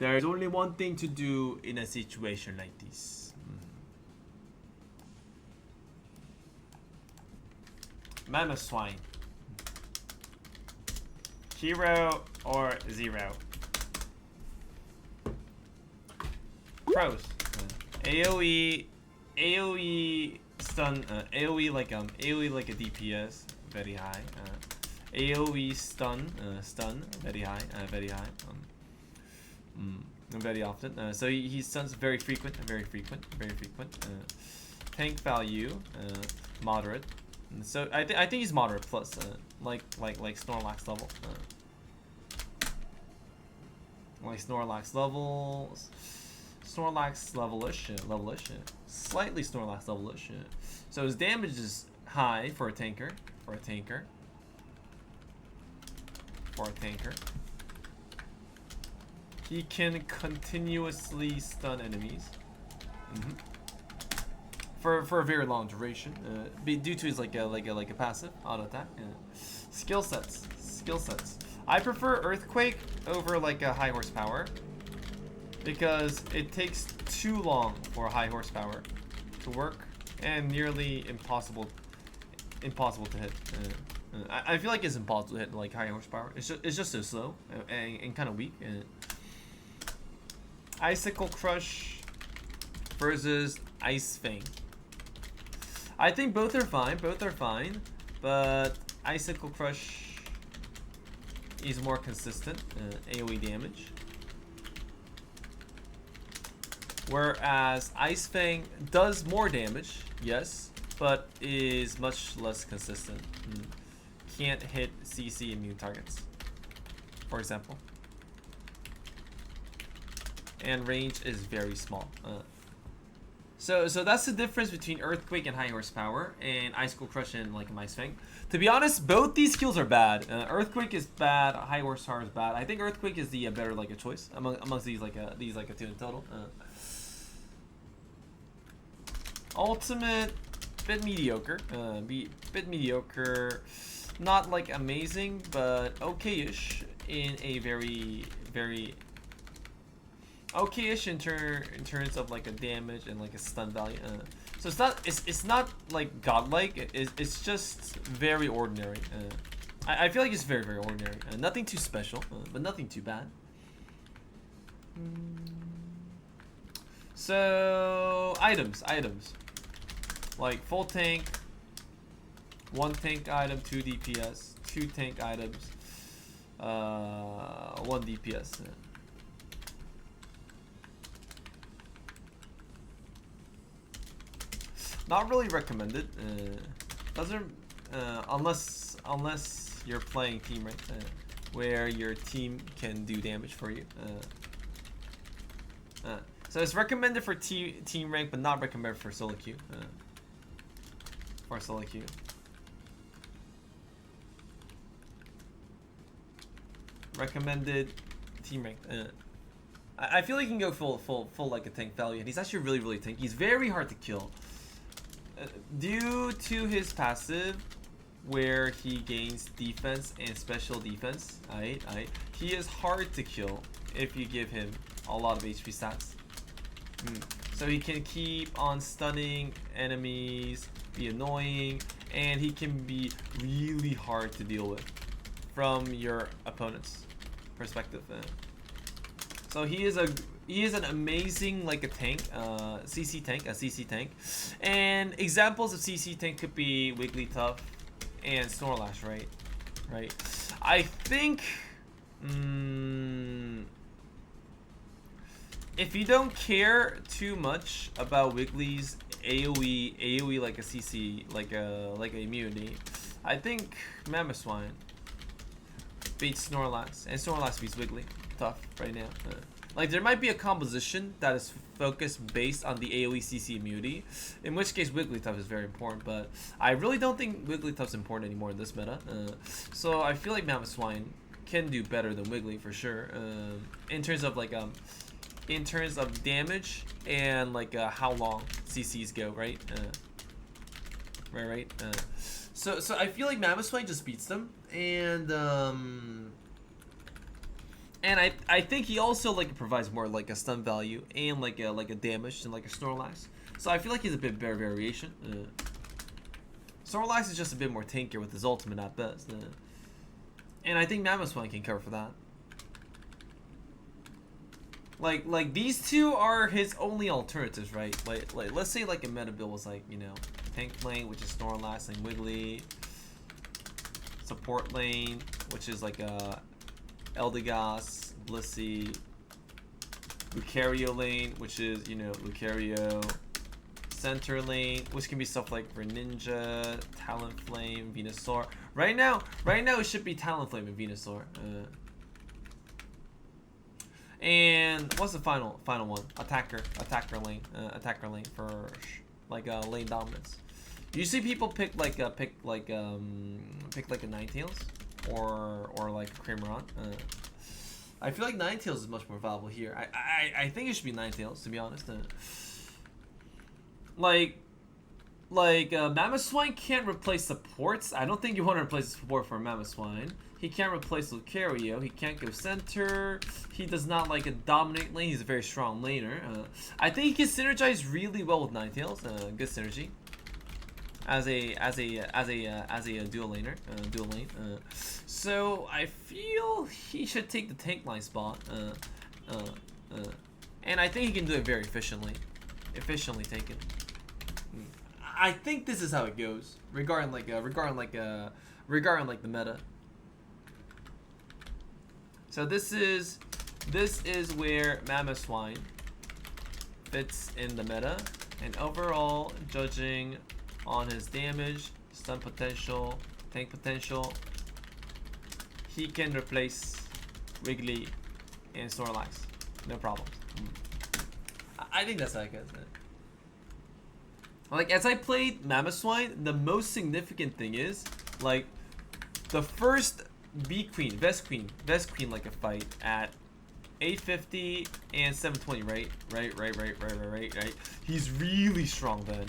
There's only one thing to do in a situation like this. Mamoswine. Hero or zero. Pros. AoE stun, AoE like a DPS, very high. AoE stun, very high, very often. So he stuns very frequent. Tank value, moderate. So I think he's moderate plus, like Snorlax level. Like Snorlax levels. Snorlax levelish, slightly Snorlax levelish. So his damage is high for a tanker. He can continuously stun enemies for a very long duration, due to his like a passive auto attack. Skill sets. I prefer Earthquake over like a high horsepower, because it takes too long for high horsepower to work and nearly impossible to hit. I feel like it's impossible to hit like high horsepower. It's just so slow and kind of weak. Icicle Crush versus Ice Fang. I think both are fine, but Icicle Crush is more consistent AoE damage. Whereas Ice Fang does more damage, yes, but is much less consistent. Can't hit CC immune targets, for example. And range is very small. So that's the difference between Earthquake and high horsepower, and Icicle Crush and like Ice Fang. To be honest, both these skills are bad. Earthquake is bad. High horsepower is bad. I think Earthquake is the better like a choice amongst these like a two in total. Ultimate, bit mediocre. Bit mediocre. Not like amazing, but okay-ish in a very okay-ish in terms of like a damage and like a stun value. So it's not like godlike. It's just very ordinary. I feel like it's very ordinary. Nothing too special, but nothing too bad. So items. Like full tank, 1 tank item, 2 DPS, 2 tank items, 1 DPS. Not really recommended. Doesn't unless you're playing team rank, where your team can do damage for you. So it's recommended for team rank, but not recommended for solo queue. Recommended team rank. I feel like he can go full like a tank value, and he's actually really tanky. He's very hard to kill. Due to his passive, where he gains defense and special defense, he is hard to kill if you give him a lot of HP stats. So he can keep on stunning enemies, be annoying, and he can be really hard to deal with from your opponent's perspective. So he is an amazing like a tank, CC tank, and examples of CC tank could be Wigglytuff and Snorlax, right? I think if you don't care too much about Wiggly's AoE like a CC, like a immunity, I think Mamoswine beats Snorlax, and Snorlax beats Wigglytuff right now. Like there might be a composition that is focused based on the AoE CC immunity, in which case Wigglytuff is very important, but I really don't think Wigglytuff's important anymore in this meta. So I feel like Mamoswine can do better than Wiggly for sure, in terms of like in terms of damage and like how long CCs go, right? Right. So I feel like Mamoswine just beats them, and And I think he also like provides more like a stun value and like a damage than like a Snorlax. So I feel like he's a bit better variation. Snorlax is just a bit more tankier with his ultimate at best. And I think Mamoswine can cover for that. Like these two are his only alternatives, right? Like let's say like a meta build was like, you know, tank lane, which is Snorlax and Wiggly. Support lane, which is like Eldegoss, Blissey. Lucario lane, which is, you know, Lucario. Center lane, which can be stuff like Greninja, Talonflame, Venusaur. Right now it should be Talonflame and Venusaur. And what's the final one? Attacker lane for like lane dominance. Usually people pick like a Ninetales or like a Cramoran. I feel like Ninetales is much more valuable here. I think it should be Ninetales, to be honest. Mamoswine can't replace supports. I don't think you want to replace the support for Mamoswine. He can't replace Lucario. He can't go center. He does not like a dominate lane. He's a very strong laner. I think he can synergize really well with Ninetales. Good synergy. As a dual laner, dual lane. So I feel he should take the tank line spot. And I think he can do it very efficiently. Efficiently taken. I think this is how it goes, regarding the meta. So this is where Mamoswine fits in the meta, and overall, judging on his damage, stun potential, tank potential, he can replace Wiggly and Snorlax, no problem. I think that's how it goes, man. Like, as I played Mamoswine, the most significant thing is, like, the first Vest Queen like a fight at 850 and 720, right? He's really strong then.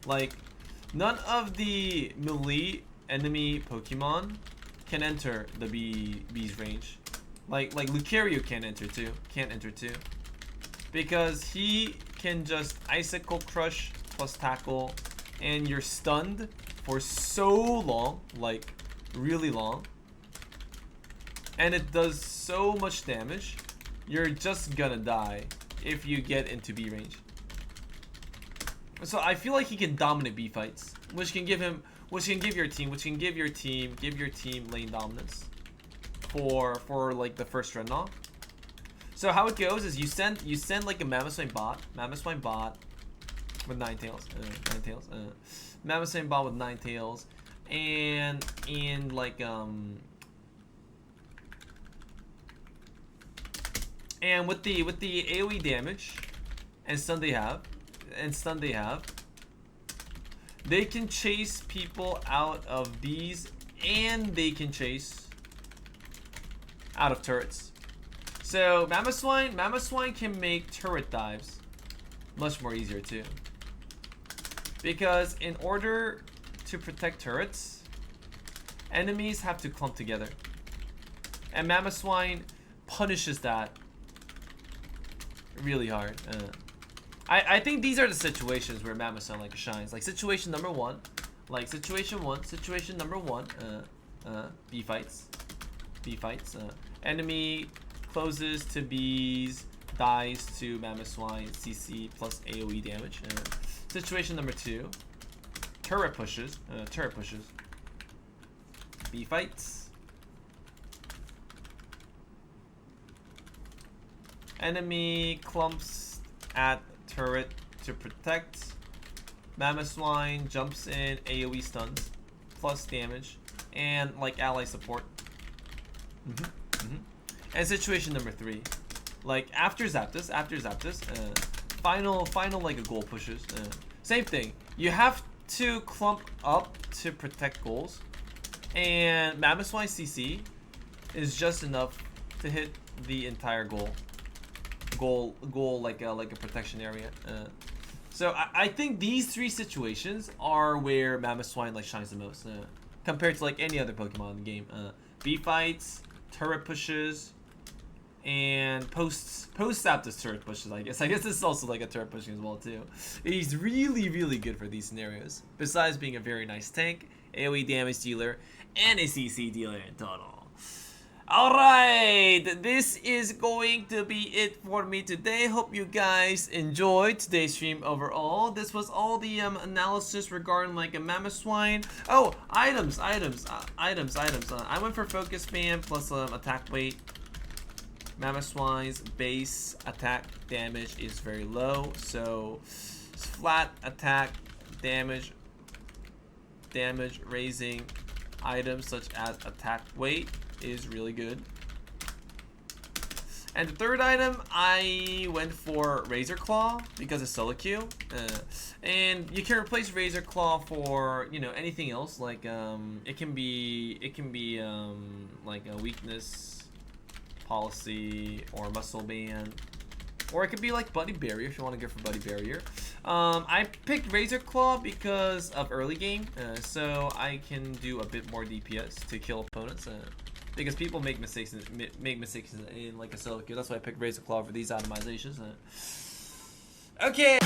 Like, none of the melee enemy Pokemon can enter the B's range. Like Lucario can't enter too. Because he can just Icicle Crush plus tackle, and you're stunned for so long, like really long, and it does so much damage, you're just gonna die if you get into B range. So I feel like he can dominate B fights, which can give your team lane dominance for like the first Dreadnought. So how it goes is you send like a Mamoswine bot with Ninetales, Mamoswine bot with Ninetales, and like and with the AoE damage and stun they have, they can chase people out of Bs, and they can chase out of turrets. So Mamoswine can make turret dives much more easier too. Because in order to protect turrets, enemies have to clump together. And Mamoswine punishes that really hard. I think these are the situations where Mamoswine like shines. Like situation number one. Situation number one. B fights. Enemy closes to B's, dies to Mamoswine, CC plus AoE damage. Situation number two, turret pushes. B fights. Enemy clumps at turret to protect. Mamoswine jumps in, AoE stuns, plus damage, and like ally support. And situation number three, like after Zapdos, final like a goal pushes. Same thing. You have to clump up to protect goals, and Mamoswine CC is just enough to hit the entire goal like a protection area. So I think these three situations are where Mamoswine like shines the most compared to like any other Pokemon in the game. B fights, turret pushes, and posts after turret pushes. I guess this is also like a turret pushing as well too. He's really good for these scenarios. Besides being a very nice tank, AoE damage dealer, and a CC dealer in total. Alright, this is going to be it for me today. Hope you guys enjoyed today's stream overall. This was all the analysis regarding like a Mamoswine. Oh, items. I went for focus spam plus attack weight. Mamoswine's base attack damage is very low, so flat attack damage raising items such as attack weight is really good. And the third item, I went for Razor Claw because it's solo queue, and you can replace Razor Claw for, you know, anything else. Like it can be like a weakness policy or muscle band, or it could be like Buddy Barrier if you want to go for Buddy Barrier. I picked Razor Claw because of early game, so I can do a bit more DPS to kill opponents. Because people make mistakes in like a solo queue. That's why I picked Razor Claw for these itemizations. Okay.